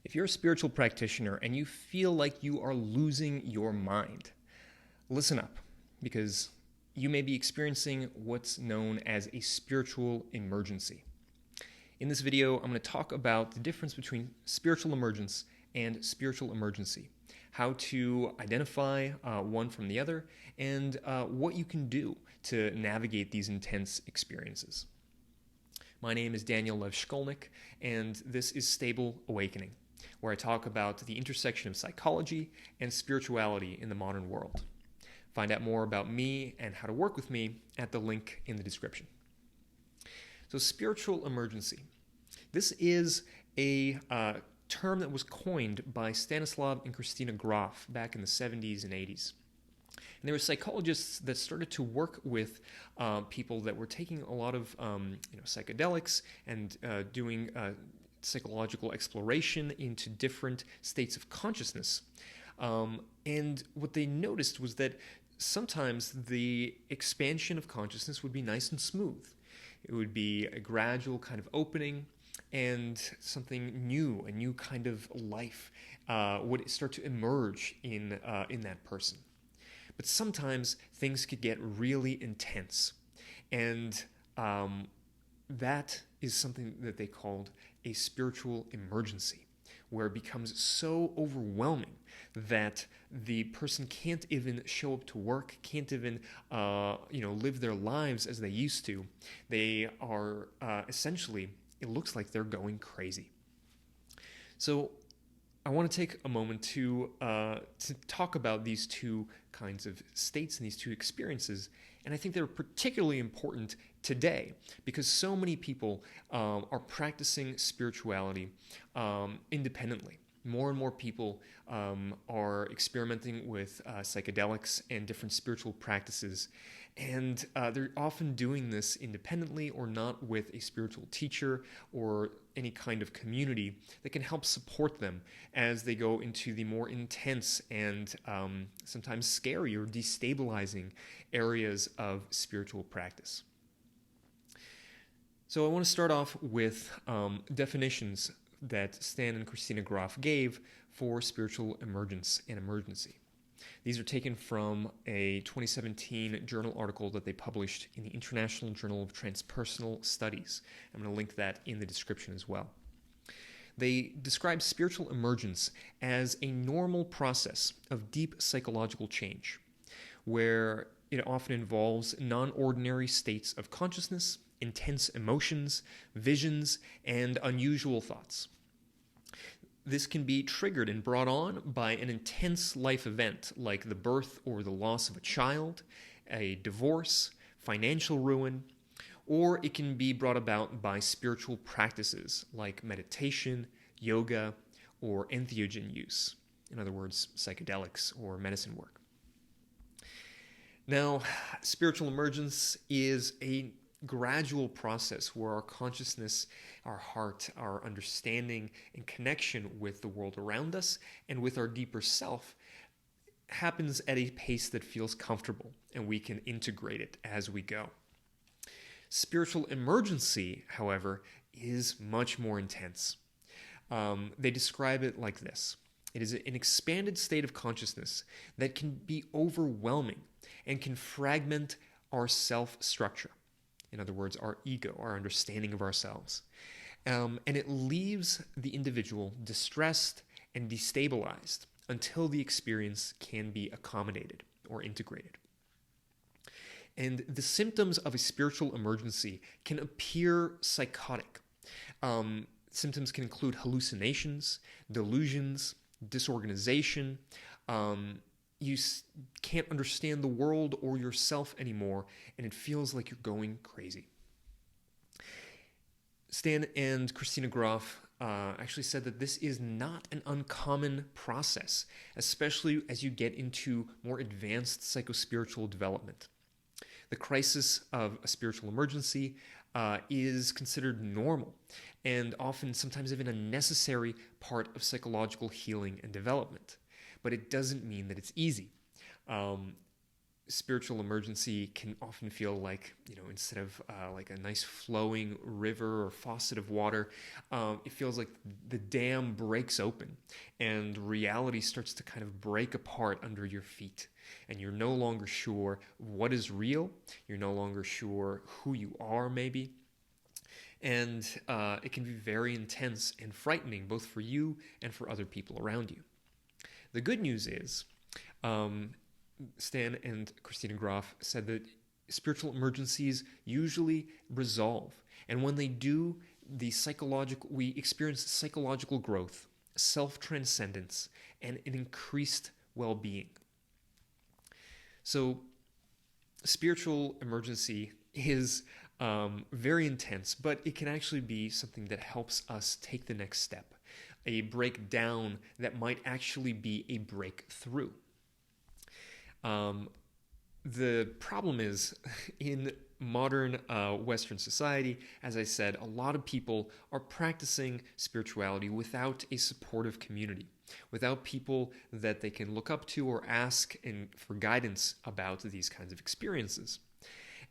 If you're a spiritual practitioner and you feel like you are losing your mind, listen up, because you may be experiencing what's known as a spiritual emergency. In this video, I'm going to talk about the difference between spiritual emergence and spiritual emergency, how to identify one from the other, and what you can do to navigate these intense experiences. My name is Daniel Lev Shkolnick, and this is Stable Awakening, where I talk about the intersection of psychology and spirituality in the modern world. Find out more about me and how to work with me at the link in the description. So, spiritual emergency. This is a term that was coined by Stanislav and Christina Grof back in the 70s and 80s. And there were psychologists that started to work with people that were taking a lot of psychedelics and doing psychological exploration into different states of consciousness. And what they noticed was that sometimes the expansion of consciousness would be nice and smooth. It would be a gradual kind of opening, and something new, a new kind of life would start to emerge in that person. But sometimes things could get really intense, and that is something that they called a spiritual emergency, where it becomes so overwhelming that the person can't even show up to work, can't even live their lives as they used to. They are essentially, it looks like they're going crazy. So I want to take a moment to talk about these two kinds of states and these two experiences, and I think they're particularly important today because so many people are practicing spirituality independently. More and more people are experimenting with psychedelics and different spiritual practices, and they're often doing this independently or not with a spiritual teacher or any kind of community that can help support them as they go into the more intense and sometimes scary or destabilizing areas of spiritual practice. So I want to start off with definitions that Stan and Christina Grof gave for spiritual emergence and emergency. These are taken from a 2017 journal article that they published in the International Journal of Transpersonal Studies. I'm going to link that in the description as well. They describe spiritual emergence as a normal process of deep psychological change, where it often involves non-ordinary states of consciousness, intense emotions, visions, and unusual thoughts. This can be triggered and brought on by an intense life event like the birth or the loss of a child, a divorce, financial ruin, or it can be brought about by spiritual practices like meditation, yoga, or entheogen use. In other words, psychedelics or medicine work. Now, spiritual emergence is a gradual process where our consciousness, our heart, our understanding and connection with the world around us and with our deeper self happens at a pace that feels comfortable, and we can integrate it as we go. Spiritual emergency, however, is much more intense. They describe it like this. It is an expanded state of consciousness that can be overwhelming and can fragment our self-structure. In other words, our ego, our understanding of ourselves. And it leaves the individual distressed and destabilized until the experience can be accommodated or integrated. And the symptoms of a spiritual emergency can appear psychotic. Symptoms can include hallucinations, delusions, disorganization. You can't understand the world or yourself anymore, and it feels like you're going crazy. Stan and Christina Grof actually said that this is not an uncommon process, especially as you get into more advanced psychospiritual development. The crisis of a spiritual emergency is considered normal and often sometimes even a necessary part of psychological healing and development. But it doesn't mean that it's easy. spiritual emergency can often feel like, instead of like a nice flowing river or faucet of water, it feels like the dam breaks open and reality starts to kind of break apart under your feet. And you're no longer sure what is real. You're no longer sure who you are, maybe. And it can be very intense and frightening, both for you and for other people around you. The good news is, Stan and Christina Groff said that spiritual emergencies usually resolve. And when they do, we experience psychological growth, self-transcendence, and an increased well-being. So spiritual emergency is very intense, but it can actually be something that helps us take the next step, a breakdown that might actually be a breakthrough. The problem is, in modern Western society, as I said, a lot of people are practicing spirituality without a supportive community, without people that they can look up to or ask for guidance about these kinds of experiences.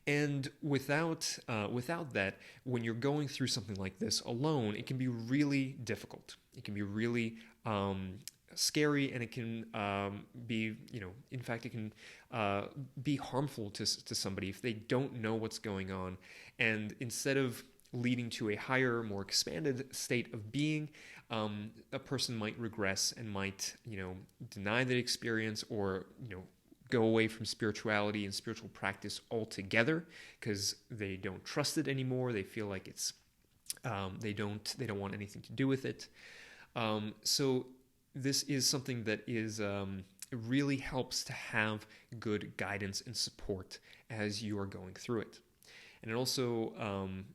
And without that, when you're going through something like this alone, it can be really difficult. It can be really scary, and it can be, in fact, it can be harmful to somebody if they don't know what's going on. And instead of leading to a higher, more expanded state of being, a person might regress and might, deny that experience, or, go away from spirituality and spiritual practice altogether because they don't trust it anymore. They feel like it's they don't want anything to do with it. So this is something that is it really helps to have good guidance and support as you are going through it. And it also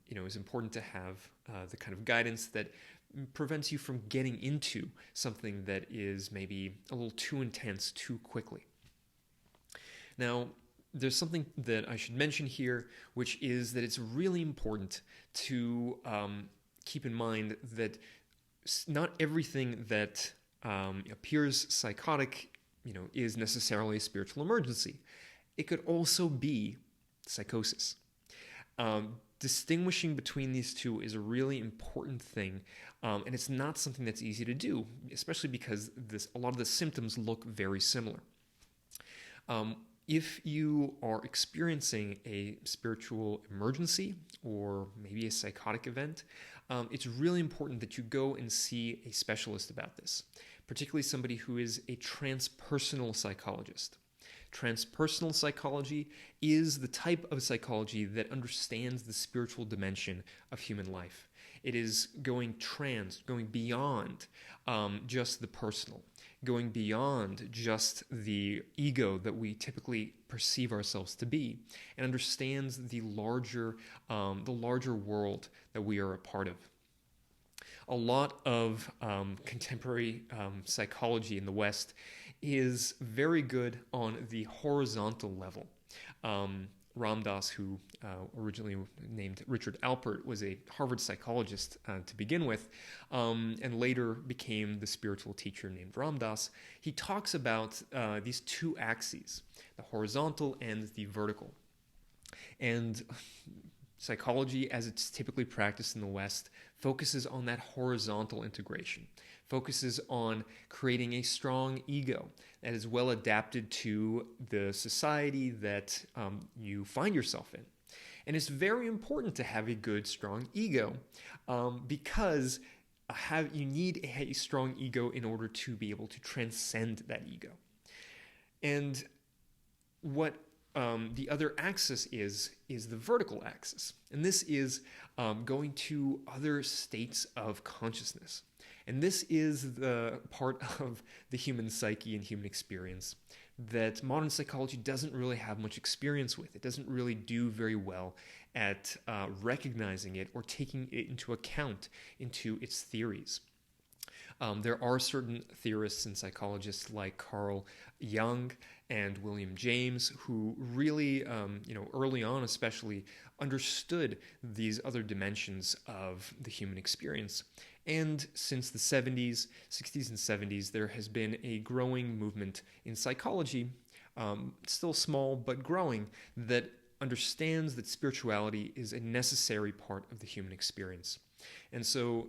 is important to have the kind of guidance that prevents you from getting into something that is maybe a little too intense too quickly. Now, there's something that I should mention here, which is that it's really important to keep in mind that not everything that appears psychotic, is necessarily a spiritual emergency. It could also be psychosis. Distinguishing between these two is a really important thing, and it's not something that's easy to do, especially because a lot of the symptoms look very similar. If you are experiencing a spiritual emergency or maybe a psychotic event, it's really important that you go and see a specialist about this, particularly somebody who is a transpersonal psychologist. Transpersonal psychology is the type of psychology that understands the spiritual dimension of human life. It is going beyond just the personal, going beyond just the ego that we typically perceive ourselves to be, and understands the larger world that we are a part of. A lot of contemporary psychology in the West is very good on the horizontal level. Ram Dass, who originally named Richard Alpert, was a Harvard psychologist to begin with, and later became the spiritual teacher named Ram Dass. He talks about these two axes, the horizontal and the vertical. And psychology, as it's typically practiced in the West, focuses on that horizontal integration, focuses on creating a strong ego that is well adapted to the society that you find yourself in. And it's very important to have a good, strong ego because you need a strong ego in order to be able to transcend that ego. And what the other axis is the vertical axis. And this is going to other states of consciousness. And this is the part of the human psyche and human experience that modern psychology doesn't really have much experience with. It doesn't really do very well at recognizing it or taking it into account into its theories. There are certain theorists and psychologists like Carl Jung and William James who really, early on especially, understood these other dimensions of the human experience. And since the 60s and 70s, there has been a growing movement in psychology still small but growing, that understands that spirituality is a necessary part of the human experience. And so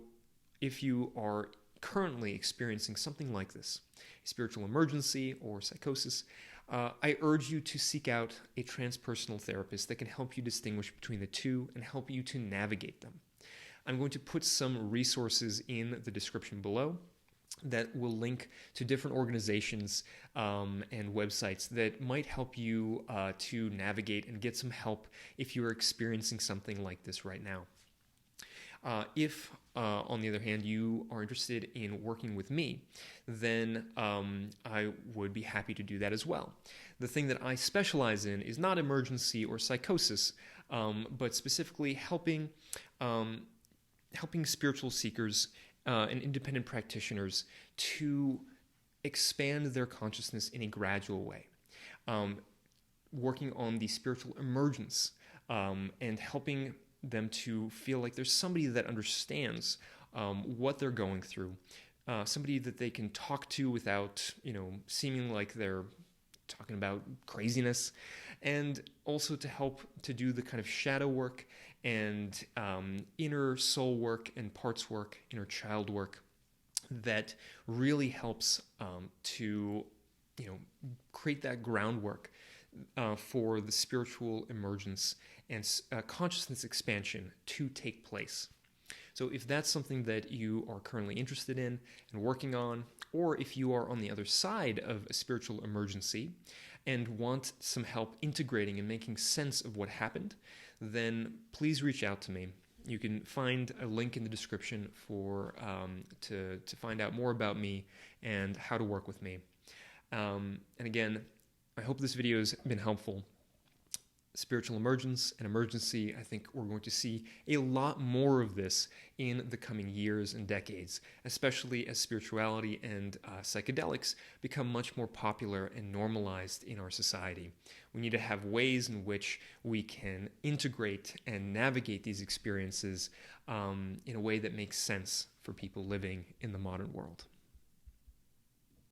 if you are currently experiencing something like this, a spiritual emergency or psychosis, I urge you to seek out a transpersonal therapist that can help you distinguish between the two and help you to navigate them. I'm going to put some resources in the description below that will link to different organizations and websites that might help you to navigate and get some help if you're experiencing something like this right now. If, on the other hand, you are interested in working with me, then I would be happy to do that as well. The thing that I specialize in is not emergency or psychosis, but specifically helping spiritual seekers and independent practitioners to expand their consciousness in a gradual way, working on the spiritual emergence and helping them to feel like there's somebody that understands what they're going through, somebody that they can talk to without, seeming like they're talking about craziness, and also to help to do the kind of shadow work and inner soul work and parts work, inner child work that really helps to create that groundwork for the spiritual emergence and consciousness expansion to take place. So if that's something that you are currently interested in and working on, or if you are on the other side of a spiritual emergency and want some help integrating and making sense of what happened, then please reach out to me. You can find a link in the description for to find out more about me and how to work with me. And again, I hope this video has been helpful. Spiritual emergence and emergency, I think we're going to see a lot more of this in the coming years and decades, especially as spirituality and psychedelics become much more popular and normalized in our society. We need to have ways in which we can integrate and navigate these experiences in a way that makes sense for people living in the modern world.